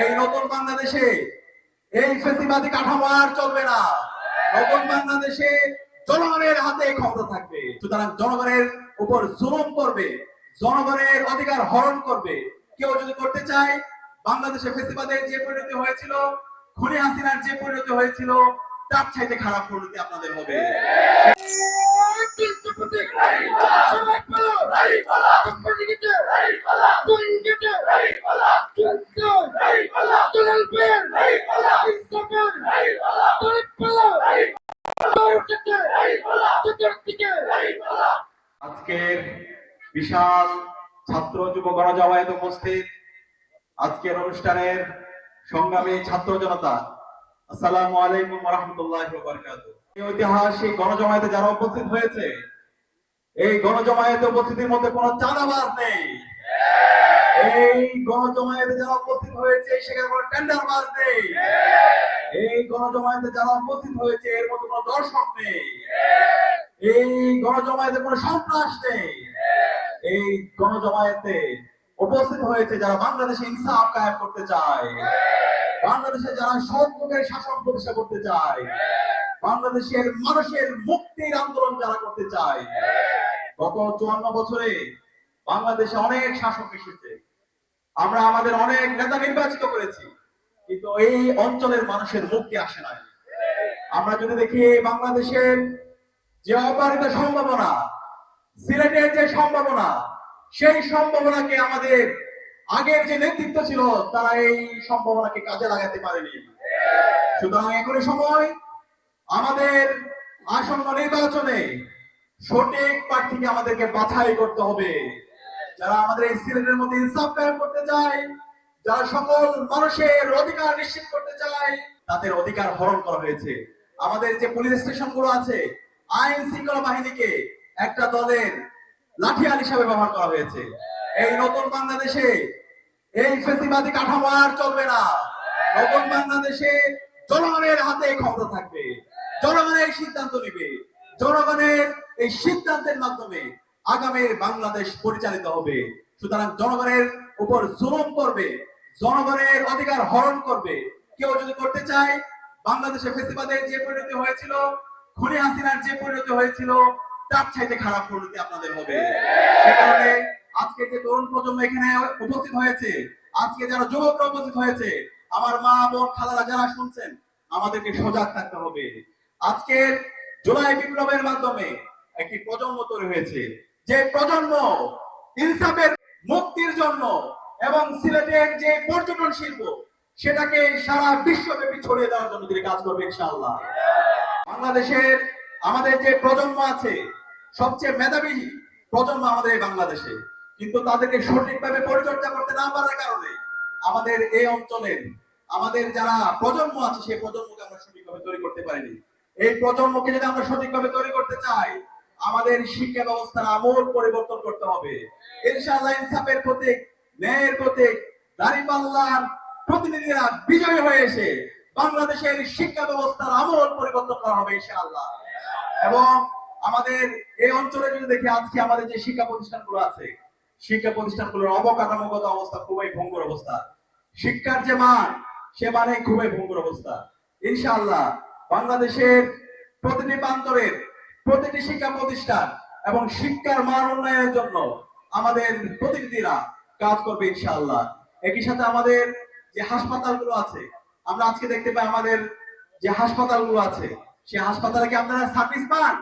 এই নতুন বাংলাদেশে এই ফ্যাসিবাদী কাঠামো আর চলবে না। নতুন বাংলাদেশে জনগণের হাতে ক্ষমতা থাকবে, সুতরাং জনগণের উপর জুলুম করবে, জনগণের অধিকার হরণ করবে কেউ যদি করতে চায়। বাংলাদেশে ফ্যাসিবাদের যে পরিণতি হয়েছিল, খুনি হাসিনার যে পরিণতি হয়েছিল, তার চাইতে খারাপ পরিণতি আপনাদের হবে। আজকের বিশাল ছাত্র যুব গণজমায়েত উপস্থিত, আজকের অনুষ্ঠানের সংগ্রামী ছাত্র জনতা, আসসালামু আলাইকুম ওয়া রাহমাতুল্লাহি ওয়া বারাকাতুহু। এই ঐতিহাসিক গণজমায়েতে যারা উপস্থিত হয়েছে, এই গণজমায়েতে উপস্থিতির মধ্যে কোনো চাঁদাবাজ নেই। এই গণজমায়েতে যারা উপস্থিত হয়েছে সেখানে কোনো টেন্ডারবাজ নেই। এই গণজমায়েতে যারা উপস্থিত হয়েছে এর মধ্যে কোনো দর্শক নেই। এই গণজমায়েতে কোনো সন্ত্রাস নেই। এই গণজমায়েতে উপস্থিত হয়েছে যারা বাংলাদেশে ইনসাফ কায়েম করতে চায়, বাংলাদেশে যারা সৎ লোকের শাসন প্রতিষ্ঠা করতে চায়, বাংলাদেশের মানুষের মুক্তির আন্দোলন যারা করতে চায়। গত 54 বছরে বাংলাদেশে অনেক শাসক এসেছে, আমরা আমাদের অনেক নেতা নির্বাচিত করেছি, কিন্তু এই অঞ্চলের মানুষের মুক্তি আসে নাই। আমরা যদি দেখি বাংলাদেশের যে অপারিত সম্ভাবনা, সিলেটের যে সম্ভাবনা, সেই সম্ভাবনাকে আমাদের আগের যে নেতৃত্ব ছিল তারা এই সম্ভাবনাকে কাজে লাগাতে পারেনি। সুতরাং এখনই সময় আমাদের আসন্ন নির্বাচনে সঠিক প্রার্থীকে আমাদেরকে বাছাই করতে হবে, যারা আমাদের এই সিলেটের মধ্যে ইনসাফ কায়েম করতে চায়, যারা সকল মানুষের অধিকার নিশ্চিত করতে চায়। তাদের অধিকার হরণ করা হয়েছে। আমাদের যে পুলিশ স্টেশন গুলো আছে, আইন শৃঙ্খলা বাহিনীকে একটা দলের লাঠিয়াল হিসাবে ব্যবহার করা হয়েছে। এই নতুন বাংলাদেশে এই ফ্যাসিবাদী কাঠামো আর চলবে না। নতুন বাংলাদেশে জনগণের হাতে ক্ষমতা থাকবে, জনগণের সিদ্ধান্ত নিবে, জনগণের এই সিদ্ধান্তের মাধ্যমে আগামীর বাংলাদেশ পরিচালিত হবে। সুতরাং জনগণের উপর জুলুম করবে, জনগণের অধিকার হরণ করবে কেউ যদি করতে চায়। বাংলাদেশে ফ্যাসিবাদের যে পরিণতি হয়েছিল, খুনি হাসিনার যে পরিণতি হয়েছিল, তার চাইতে খারাপ পরিণতি আপনাদের হবে। সে কারণে আজকে যে তরুণ প্রজন্ম এখানে উপস্থিত হয়েছে, আজকে যারা যুবকরা উপস্থিত হয়েছে, আমার মা বোন খালারা যারা শুনছেন, আমাদেরকে সজাগ থাকতে হবে। আজকের জুলাই বিপ্লবের মাধ্যমে একটি প্রজন্ম তৈরি হয়েছে, যে প্রজন্ম ইনসাফের মুক্তির জন্য এবং সিলেটের যে পর্যটন শিল্প সেটাকে সারা বিশ্বব্যাপী ছড়িয়ে দেওয়ার জন্য তিনি কাজ করবে ইনশাআল্লাহ। বাংলাদেশের আমাদের যে প্রজন্ম আছে, সবচেয়ে মেধাবী প্রজন্ম আমাদের এই বাংলাদেশে, কিন্তু তাদেরকে সঠিকভাবে পরিচর্যা করতে না পারার কারণে আমাদের এই অঞ্চলের আমাদের যারা প্রজন্ম আছে সেই প্রজন্মকে আমরা সঠিকভাবে তৈরি করতে পারিনি। এই প্রজন্মকে যদি আমরা সঠিকভাবে তৈরি করতে চাই, আমাদের শিক্ষা ব্যবস্থার আমূল পরিবর্তন করতে হবে। ইনশাআল্লাহ ইনসাফের প্রতীক, ন্যায়ের প্রতীক, দাঁড়িপাল্লার প্রতিনিধিরা বিজয়ী হয়ে এসে বাংলাদেশের শিক্ষা ব্যবস্থার আমূল পরিবর্তন করা হবে ইনশাআল্লাহ। এবং আমাদের এই অঞ্চলে যদি দেখি, আজকে আমাদের যে শিক্ষা প্রতিষ্ঠানগুলো আছে, শিক্ষা প্রতিষ্ঠানগুলোর অবকাঠামোগত অবস্থা খুবই ভঙ্গুর অবস্থা, শিক্ষার যে মান সে মানে খুবই ভঙ্গুর অবস্থা। ইনশাআল্লাহ বাংলাদেশের প্রতিটি প্রান্তরের প্রতিটি শিক্ষা প্রতিষ্ঠান এবং শিক্ষার মান উন্নয়নের জন্য আমাদের প্রতিনিধিরা কাজ করবে ইনশাআল্লাহ। একই সাথে আমাদের যে হাসপাতালগুলো আছে, আমরা আজকে দেখতে পাই আমাদের যে হাসপাতালগুলো আছে, সেই হাসপাতালে কি আপনারা সার্ভিস পান?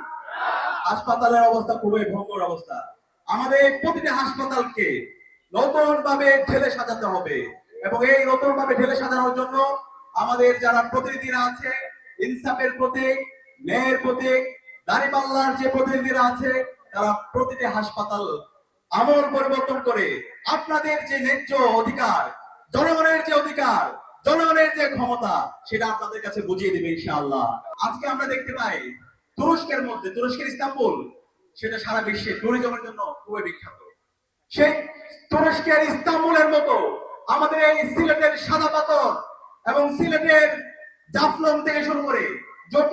হাসপাতালের অবস্থা খুবই ভঙ্গুর অবস্থা। আমাদের প্রতিটি হাসপাতালকে নতুন ভাবে ঢেলে সাজাতে হবে এবং এই নতুন ভাবে ঢেলে সাজানোর জন্য আমাদের যারা প্রতিনিধিরা আছে, ইনসাফের প্রতীক, ন্যায়ের প্রতীক, দাঁড়িপাল্লার যে প্রতিনিধিরা আছে, তারা প্রতিটি হাসপাতাল আমল পরিবর্তন করে আপনাদের যে ন্যায্য অধিকার, জনগণের যে অধিকার, জনগণের যে ক্ষমতা, সেটা আপনাদের কাছে বুঝিয়ে দেবে ইনশাআল্লাহ। আজকে আমরা দেখতে পাই তুরস্কের মধ্যে, তুরস্কের ইস্তাম্বুল, সেটা সারা বিশ্বে ট্যুরিজমের জন্য খুবই বিখ্যাত। সেই তুরস্কের ইস্তাম্বুলের মতো আমাদের এই সিলেটের সাদা পাথর এবং সিলেটের জাফলং থেকে শুরু করে যত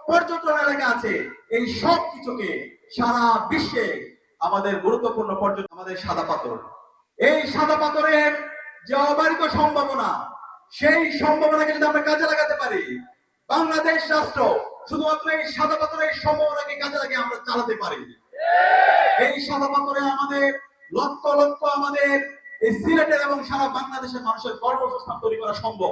পর্যটন এলাকা আছে, এই সব কিছুকে সারা বিশ্বে আমাদের গুরুত্বপূর্ণ পর্যটন আমাদের সাদা পাথর। এই সাদা পাথরের যে অবারিত সম্ভাবনা, সেই সম্ভাবনাকে যদি আমরা কাজে লাগাতে পারি, বাংলাদেশ রাষ্ট্র শুধুমাত্র এই সাদা পাথরের সম্ভাবনাকে কাজে লাগিয়ে আমরা চালাতে পারি। এই সাদা পাথরে আমাদের লক্ষ লক্ষ আমাদের এই সিলেটের এবং সারা বাংলাদেশের মানুষের কর্মসংস্থান তৈরি করা সম্ভব।